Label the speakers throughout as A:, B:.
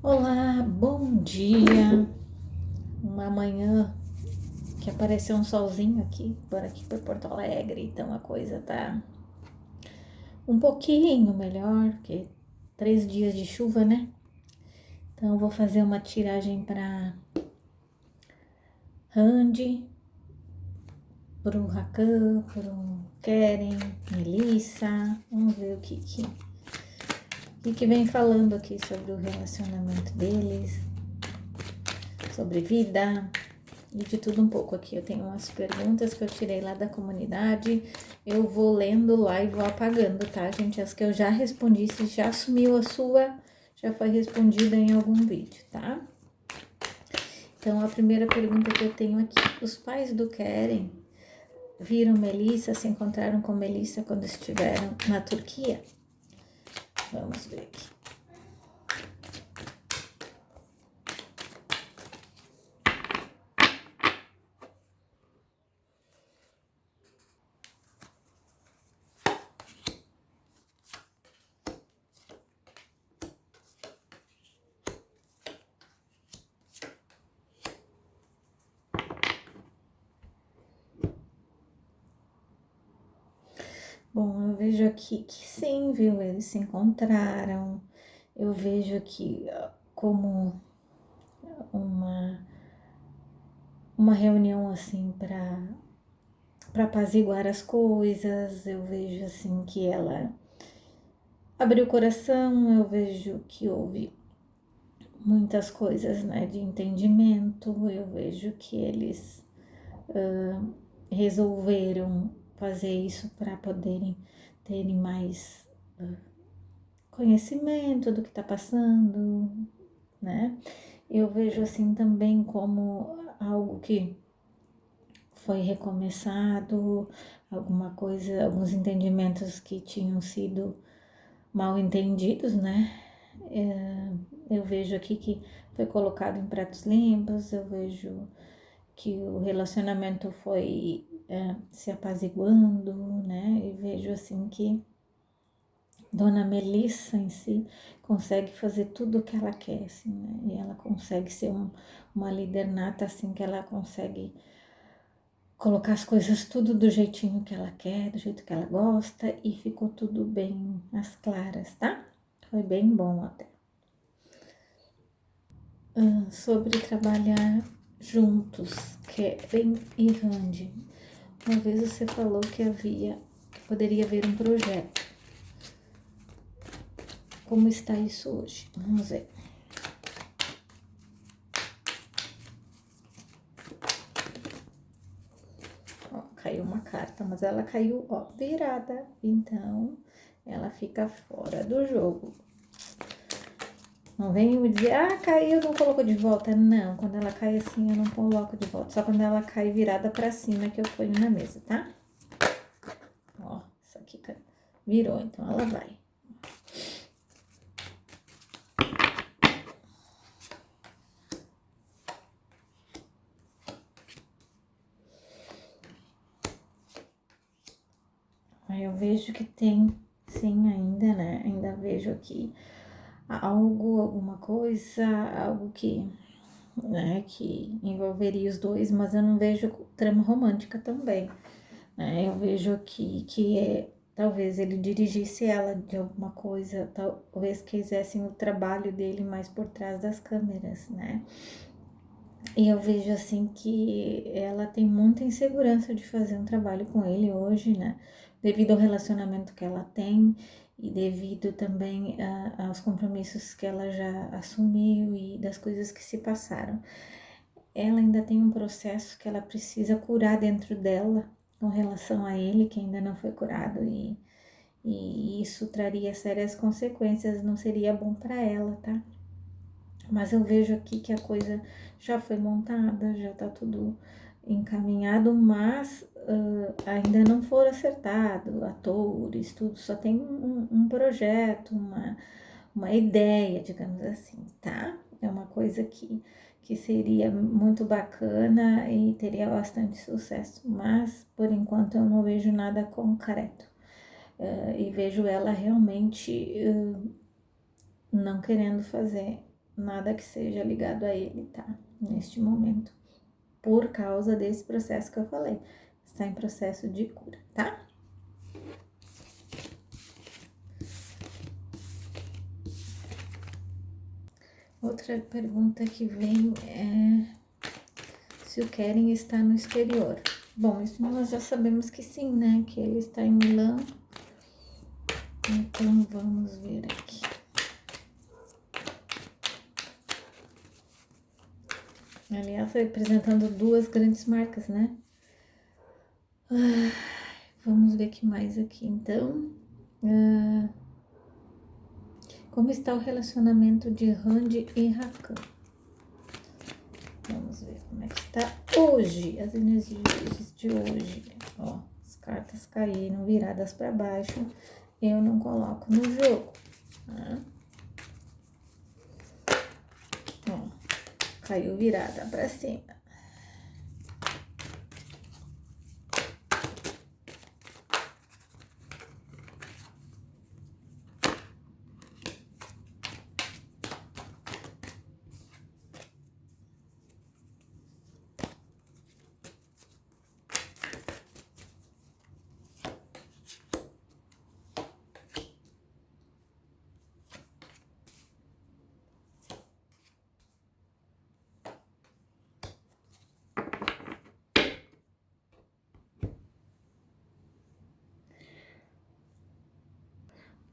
A: Olá, bom dia. Uma manhã que apareceu um solzinho aqui por Porto Alegre, então a coisa tá um pouquinho melhor, porque 3 dias de chuva, né? Então eu vou fazer uma tiragem para Randy, pro Rakan, pro Keren, Melissa. Vamos ver o que vem falando aqui sobre o relacionamento deles, sobre vida. E de tudo um pouco aqui. Eu tenho umas perguntas que eu tirei lá da comunidade. Eu vou lendo lá e vou apagando, tá, gente? As que eu já respondi, se já assumiu a sua, já foi respondida em algum vídeo, tá? Então, a primeira pergunta que eu tenho aqui. Os pais do Keren viram Melissa, se encontraram com Melissa quando estiveram na Turquia? Vamos ver aqui. Bom, eu vejo aqui que sim, viu? Eles se encontraram. Eu vejo aqui como uma reunião assim para apaziguar as coisas. Eu vejo assim que ela abriu o coração, eu vejo que houve muitas coisas, né, de entendimento. Eu vejo que eles resolveram fazer isso para poderem terem mais conhecimento do que está passando, né? Eu vejo assim também como algo que foi recomeçado, alguma coisa, alguns entendimentos que tinham sido mal entendidos, né? Eu vejo aqui que foi colocado em pratos limpos, eu vejo que o relacionamento foi se apaziguando, né? E vejo assim que Dona Melissa em si consegue fazer tudo o que ela quer, assim, né? E ela consegue ser uma líder nata, assim, que ela consegue colocar as coisas tudo do jeitinho que ela quer, do jeito que ela gosta, e ficou tudo bem às claras, tá? Foi bem bom até. Sobre trabalhar juntos, Keren e Randy. Uma vez você falou que poderia haver um projeto. Como está isso hoje? Vamos ver. Ó, caiu uma carta, mas ela caiu, ó, virada. Então, ela fica fora do jogo. Não vem me dizer, caiu, não colocou de volta. Não, quando ela cai assim, eu não coloco de volta. Só quando ela cai virada pra cima que eu ponho na mesa, tá? Ó, isso aqui virou, então ela vai. Aí eu vejo que tem, sim, ainda, né? Ainda vejo aqui alguma coisa, algo que, né, que envolveria os dois, mas eu não vejo trama romântica também, né? Eu vejo aqui que talvez ele dirigisse ela de alguma coisa, talvez quisessem o trabalho dele mais por trás das câmeras, né? E eu vejo assim que ela tem muita insegurança de fazer um trabalho com ele hoje, né? Devido ao relacionamento que ela tem e devido também aos compromissos que ela já assumiu e das coisas que se passaram. Ela ainda tem um processo que ela precisa curar dentro dela com relação a ele, que ainda não foi curado, e isso traria sérias consequências, não seria bom para ela, tá? Mas eu vejo aqui que a coisa já foi montada, já tá tudo encaminhado, mas ainda não foram acertado, atores, tudo, só tem um projeto, uma ideia, digamos assim, tá? É uma coisa que seria muito bacana e teria bastante sucesso, mas por enquanto eu não vejo nada concreto. E vejo ela realmente não querendo fazer nada que seja ligado a ele, tá? Neste momento, por causa desse processo que eu falei, está em processo de cura, tá? Outra pergunta que vem é se o Keren está no exterior. Bom, isso nós já sabemos que sim, né? Que ele está em Milão. Então, vamos ver aqui. Aliás, representando duas grandes marcas, né? Vamos ver que mais aqui, então. Como está o relacionamento de Randy e Rakan? Vamos ver como é que está hoje, as energias de hoje. Ó, as cartas caíram viradas para baixo, eu não coloco no jogo, tá? Ó, caiu virada para cima.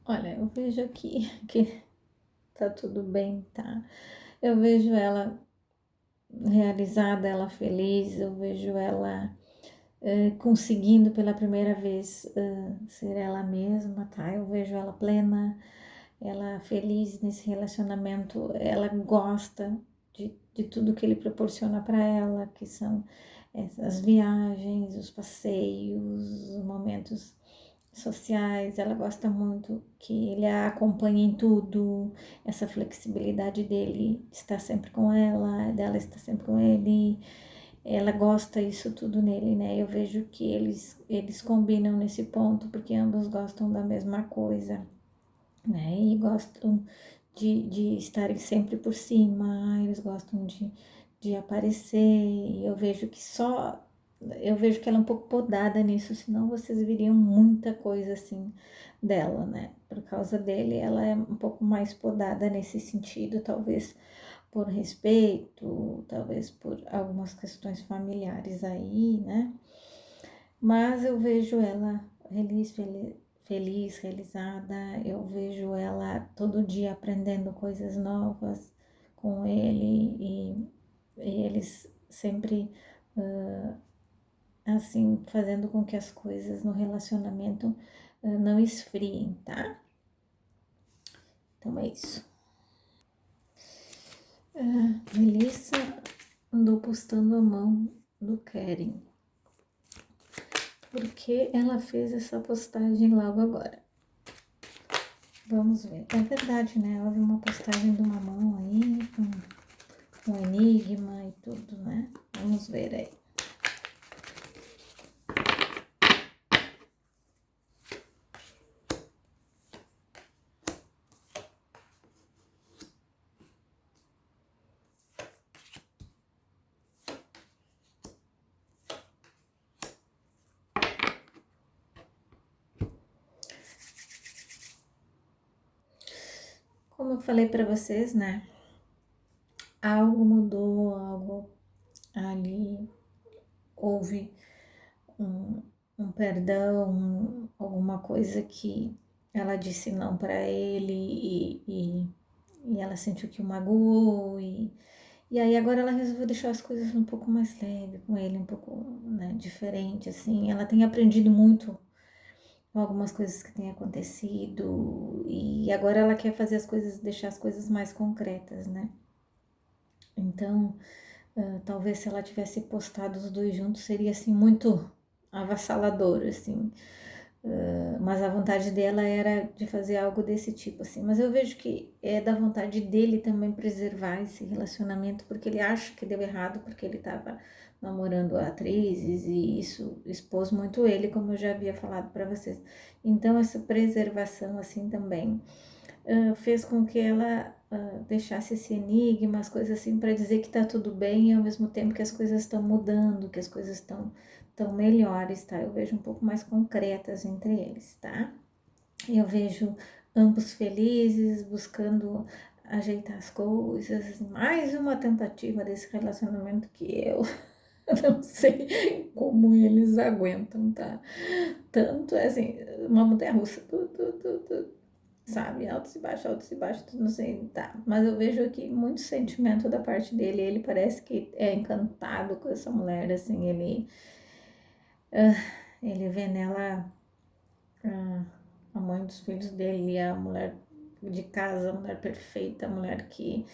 A: Olha, eu vejo aqui que tá tudo bem, tá? Eu vejo ela realizada, ela feliz, eu vejo ela conseguindo pela primeira vez ser ela mesma, tá? Eu vejo ela plena, ela feliz nesse relacionamento, ela gosta de tudo que ele proporciona para ela, que são as viagens, os passeios, os momentos sociais, ela gosta muito que ele a acompanhe em tudo, essa flexibilidade dele estar sempre com ela, dela estar sempre com ele, ela gosta isso tudo nele, né? Eu vejo que eles combinam nesse ponto, porque ambos gostam da mesma coisa, né? E gostam de estarem sempre por cima, eles gostam de aparecer, e eu vejo que eu vejo que ela é um pouco podada nisso, senão vocês viriam muita coisa assim dela, né? Por causa dele, ela é um pouco mais podada nesse sentido, talvez por respeito, talvez por algumas questões familiares aí, né? Mas eu vejo ela feliz, realizada, eu vejo ela todo dia aprendendo coisas novas com ele e eles sempre assim fazendo com que as coisas no relacionamento não esfriem, tá? Então é isso. Melissa andou postando a mão do Keren. Por que ela fez essa postagem logo agora? Vamos ver. É verdade, né? Houve uma postagem de uma mão aí, com enigma e tudo, né? Vamos ver aí. Como eu falei para vocês, né? Algo mudou, algo ali houve um perdão, alguma coisa que ela disse não para ele e ela sentiu que o magoou e aí agora ela resolveu deixar as coisas um pouco mais leve com ele, um pouco, né, diferente, assim. Ela tem aprendido muito com algumas coisas que têm acontecido e agora ela quer fazer as coisas, deixar as coisas mais concretas, né? Então, talvez se ela tivesse postado os dois juntos seria assim muito avassalador, assim. Mas a vontade dela era de fazer algo desse tipo, assim. Mas eu vejo que é da vontade dele também preservar esse relacionamento, porque ele acha que deu errado, porque ele estava namorando atrizes e isso expôs muito ele, como eu já havia falado para vocês. Então, essa preservação, assim, também fez com que ela deixasse esse enigma, as coisas assim, para dizer que tá tudo bem e ao mesmo tempo que as coisas estão mudando, que as coisas estão tão melhores, tá? Eu vejo um pouco mais concretas entre eles, tá? Eu vejo ambos felizes, buscando ajeitar as coisas, mais uma tentativa desse relacionamento que eu não sei como eles aguentam, tá? Tanto é assim, uma montanha-russa, sabe? Altos e baixos, tudo não sei, tá. Mas eu vejo aqui muito sentimento da parte dele. Ele parece que é encantado com essa mulher, assim, ele vê nela a mãe dos filhos dele, a mulher de casa, a mulher perfeita, a mulher que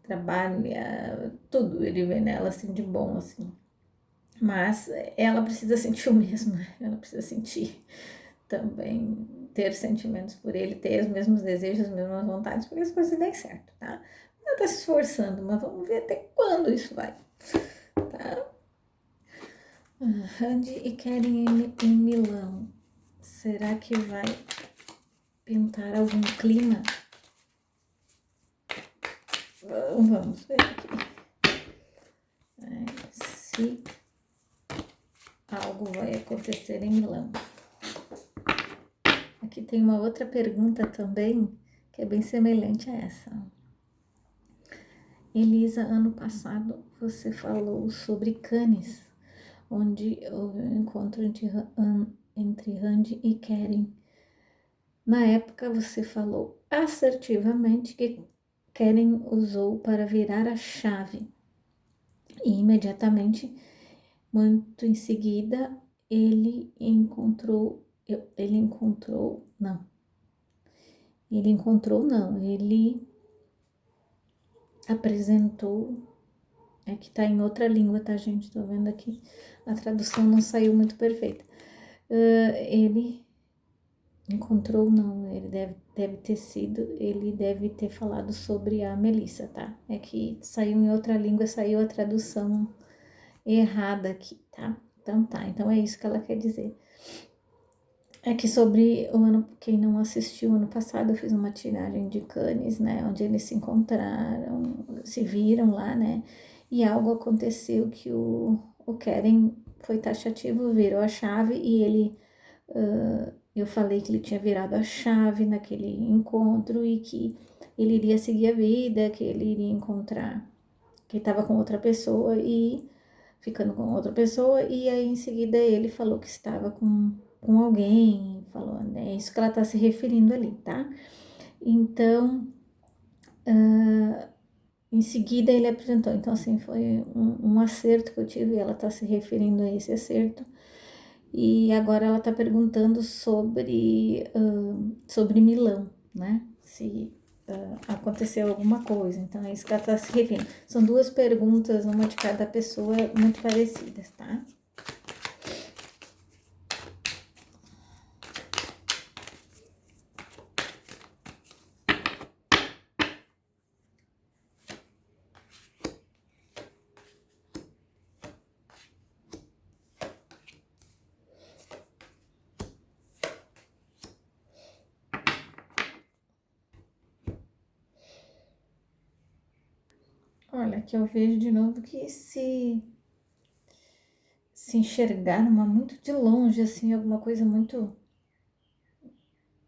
A: trabalha, tudo ele vê nela, assim, de bom, assim. Mas ela precisa sentir o mesmo, né? Ela precisa sentir também, ter sentimentos por ele, ter os mesmos desejos, as mesmas vontades, porque as coisas deem certo, tá? Ela tá se esforçando, mas vamos ver até quando isso vai, tá? Randy e Karen em Milão. Será que vai pintar algum clima? Vamos ver aqui. Se algo vai acontecer em Milão. Aqui tem uma outra pergunta também, que é bem semelhante a essa. Elisa, ano passado você falou sobre Cannes, onde houve um encontro entre Randy e Karen. Na época você falou assertivamente que Karen usou para virar a chave. E imediatamente, muito em seguida, ele encontrou, ele apresentou, é que tá em outra língua, tá, gente? Tô vendo aqui, a tradução não saiu muito perfeita. Ele encontrou, não, ele ele deve ter falado sobre a Melissa, tá? É que saiu em outra língua, saiu a tradução errada aqui, tá? Então tá, então é isso que ela quer dizer. É que sobre o ano, quem não assistiu ano passado, eu fiz uma tiragem de Cannes, né? Onde eles se encontraram, se viram lá, né? E algo aconteceu que o Keren foi taxativo, virou a chave e ele. Eu falei que ele tinha virado a chave naquele encontro e que ele iria seguir a vida, que ele iria encontrar, que estava com outra pessoa e ficando com outra pessoa, e aí em seguida ele falou que estava com alguém, falou, né? É isso que ela tá se referindo ali, tá? Então, em seguida ele apresentou, então assim, foi um acerto que eu tive, ela tá se referindo a esse acerto, e agora ela tá perguntando sobre Milão, né? Se aconteceu alguma coisa, então é isso que ela tá se referindo. São duas perguntas, uma de cada pessoa, muito parecidas, tá? Olha, aqui eu vejo de novo que se enxergar uma muito de longe, assim, alguma coisa muito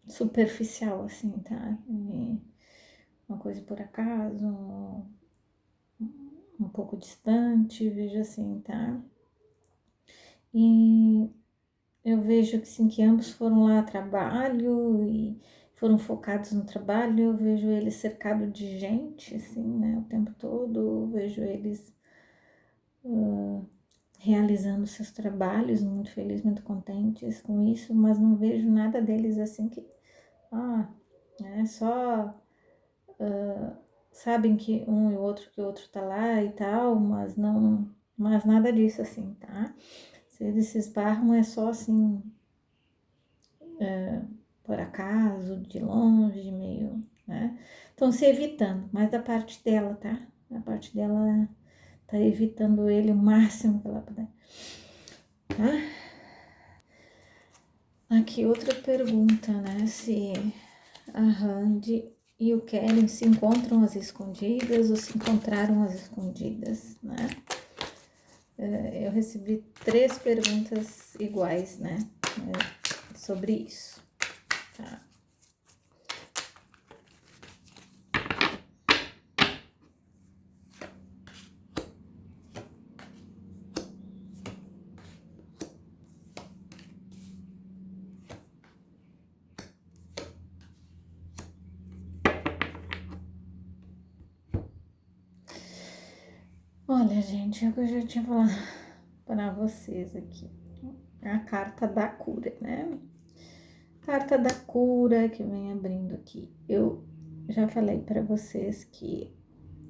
A: superficial, assim, tá? E uma coisa por acaso, um pouco distante, vejo assim, tá? E eu vejo que, sim, que ambos foram lá a trabalho e foram focados no trabalho, eu vejo eles cercados de gente, assim, né, o tempo todo, eu vejo eles realizando seus trabalhos, muito felizes, muito contentes com isso, mas não vejo nada deles assim que, só sabem que um e o outro que o outro tá lá e tal, mas nada disso assim, tá? Se eles se esbarram é só assim, por acaso, de longe, meio, né? Estão se evitando, mas da parte dela, tá? A parte dela tá evitando ele o máximo que ela puder, tá? Aqui outra pergunta, né? Se a Randy e o Keren se encontram às escondidas ou se encontraram às escondidas, né? Eu recebi 3 perguntas iguais, né? Sobre isso, tá? Olha, gente, é o que eu já tinha falado para vocês aqui. A carta da cura, né? Carta da cura que vem abrindo aqui. Eu já falei para vocês que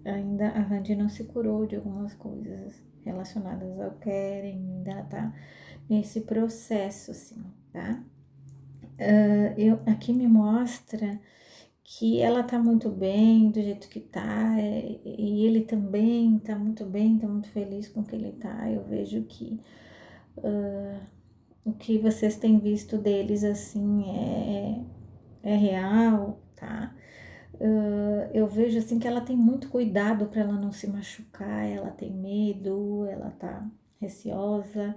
A: ainda a Randy não se curou de algumas coisas relacionadas ao Keren, ainda tá nesse processo, assim, tá? Aqui me mostra que ela tá muito bem do jeito que tá, e ele também tá muito bem, tá muito feliz com o que ele tá. Eu vejo que o que vocês têm visto deles, assim, é real, tá? Eu vejo, assim, que ela tem muito cuidado para ela não se machucar, ela tem medo, ela tá receosa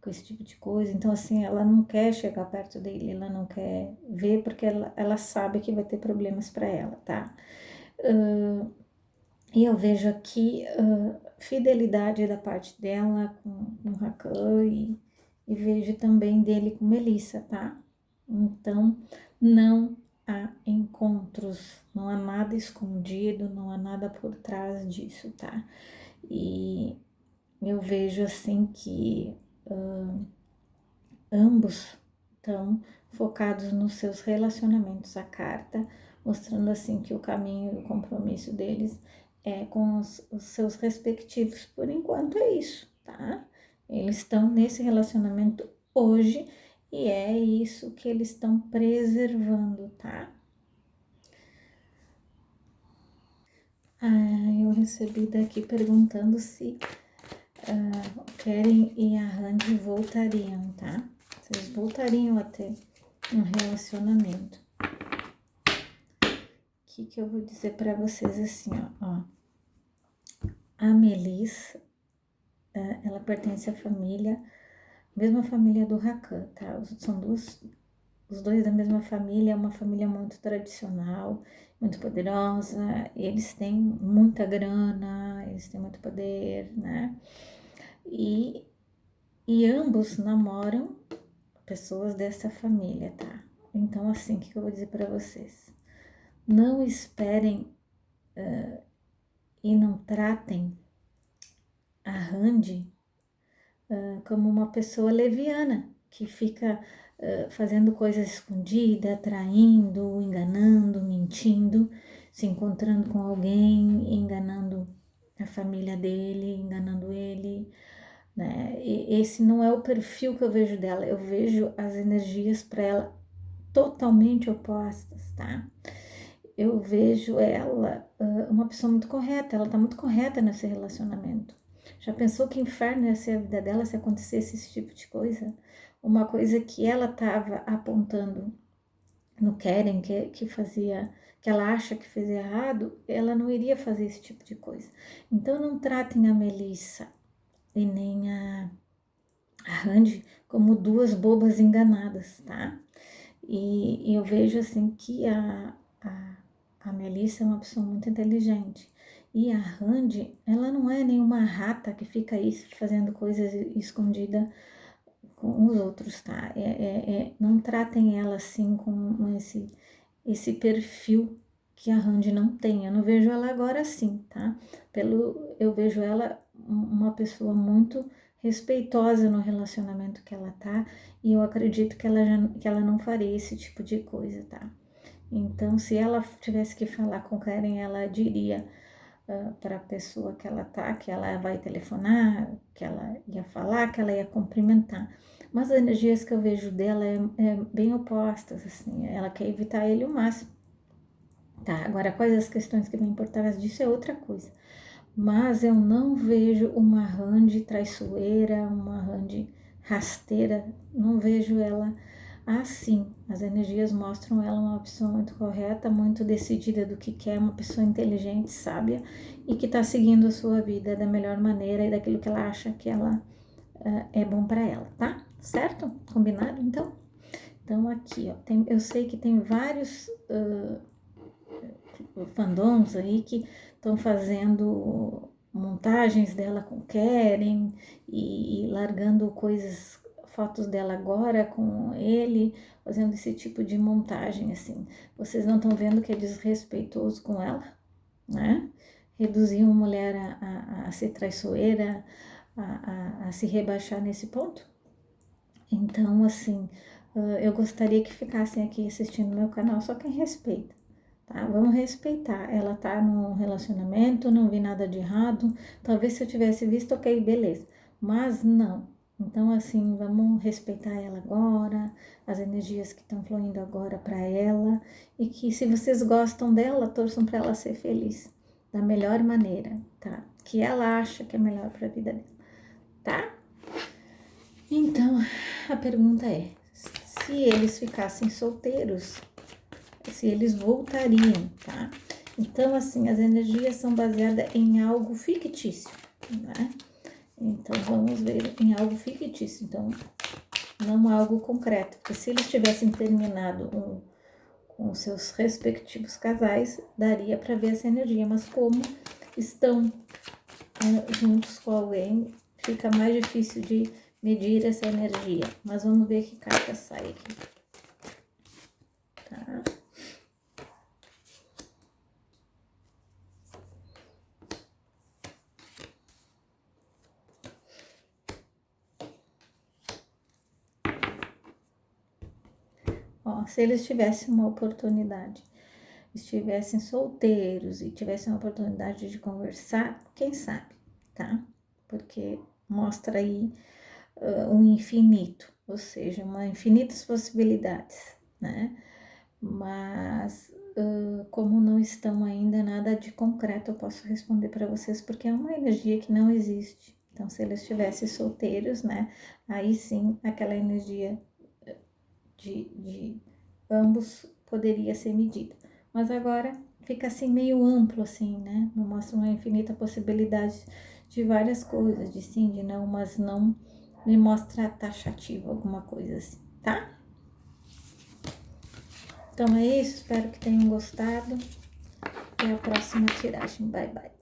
A: com esse tipo de coisa. Então, assim, ela não quer chegar perto dele, ela não quer ver, porque ela sabe que vai ter problemas para ela, tá? E eu vejo aqui fidelidade da parte dela com o Hakan e vejo também dele com Melissa, tá? Então, não há encontros, não há nada escondido, não há nada por trás disso, tá? E eu vejo assim que ambos estão focados nos seus relacionamentos. A carta mostrando assim que o caminho e o compromisso deles é com os seus respectivos. Por enquanto é isso, tá? Eles estão nesse relacionamento hoje e é isso que eles estão preservando, tá? Eu recebi daqui perguntando se o Keren e a Randy voltariam, tá? Vocês voltariam a ter um relacionamento. O que eu vou dizer para vocês assim, ó. A Melissa, ela pertence à família, mesma família do Hakan, tá? São os dois da mesma família, é uma família muito tradicional, muito poderosa, eles têm muita grana, eles têm muito poder, né? E ambos namoram pessoas dessa família, tá? Então, assim, o que eu vou dizer para vocês? Não esperem e não tratem a Randy como uma pessoa leviana, que fica fazendo coisas escondidas, traindo, enganando, mentindo, se encontrando com alguém, enganando a família dele, enganando ele, né? E esse não é o perfil que eu vejo dela, eu vejo as energias para ela totalmente opostas, tá? Eu vejo ela uma pessoa muito correta, ela tá muito correta nesse relacionamento. Já pensou que inferno ia ser a vida dela se acontecesse esse tipo de coisa? Uma coisa que ela tava apontando no Keren, que fazia, que ela acha que fez errado, ela não iria fazer esse tipo de coisa. Então não tratem a Melissa e nem a Randy como duas bobas enganadas, tá? E eu vejo assim que a Melissa é uma pessoa muito inteligente. E a Randy, ela não é nenhuma rata que fica aí fazendo coisas escondida com os outros, tá? Não tratem ela assim com esse perfil que a Randy não tem. Eu não vejo ela agora assim, tá? Eu vejo ela uma pessoa muito respeitosa no relacionamento que ela tá, e eu acredito que ela não faria esse tipo de coisa, tá? Então, se ela tivesse que falar com o Karen, ela diria para a pessoa que ela tá, que ela vai telefonar, que ela ia falar, que ela ia cumprimentar. Mas as energias que eu vejo dela é bem opostas, assim, ela quer evitar ele o máximo. Tá, agora quais as questões que vêm por trás disso é outra coisa. Mas eu não vejo uma Randy traiçoeira, uma Randy rasteira, não vejo ela assim. As energias mostram ela uma pessoa muito correta, muito decidida do que quer, uma pessoa inteligente, sábia e que tá seguindo a sua vida da melhor maneira e daquilo que ela acha que ela é bom para ela, tá? Certo? Combinado, então? Então, aqui, ó, eu sei que tem vários fandoms aí que estão fazendo montagens dela com Keren e largando coisas, fotos dela agora com ele, fazendo esse tipo de montagem, assim. Vocês não estão vendo que é desrespeitoso com ela, né? Reduzir uma mulher a ser traiçoeira, a se rebaixar nesse ponto. Então, assim, eu gostaria que ficassem aqui assistindo meu canal só quem respeita, tá? Vamos respeitar. Ela tá num relacionamento, não vi nada de errado. Talvez se eu tivesse visto, ok, beleza. Mas não. Então, assim, vamos respeitar ela agora, as energias que estão fluindo agora para ela. E que se vocês gostam dela, torçam para ela ser feliz da melhor maneira, tá? Que ela acha que é melhor para a vida dela, tá? Então, a pergunta é: se eles ficassem solteiros, se eles voltariam, tá? Então, assim, as energias são baseadas em algo fictício, né? Então, vamos ver em algo fictício, então, não algo concreto. Porque se eles tivessem terminado com seus respectivos casais, daria para ver essa energia, mas como estão juntos com alguém, fica mais difícil de medir essa energia. Mas vamos ver que carta sai aqui. Tá? Ó, se eles tivessem uma oportunidade, estivessem solteiros e tivessem uma oportunidade de conversar, quem sabe, tá? Porque mostra aí um infinito, ou seja, uma infinitas possibilidades, né? Mas como não estão ainda nada de concreto, eu posso responder para vocês porque é uma energia que não existe. Então, se eles estivessem solteiros, né? Aí sim, aquela energia de ambos poderia ser medida. Mas agora fica assim meio amplo, assim, né? Mostra uma infinita possibilidade de várias coisas, de sim, de não, mas não me mostra taxativo, alguma coisa assim, tá? Então é isso, espero que tenham gostado. Até a próxima tiragem. Bye, bye.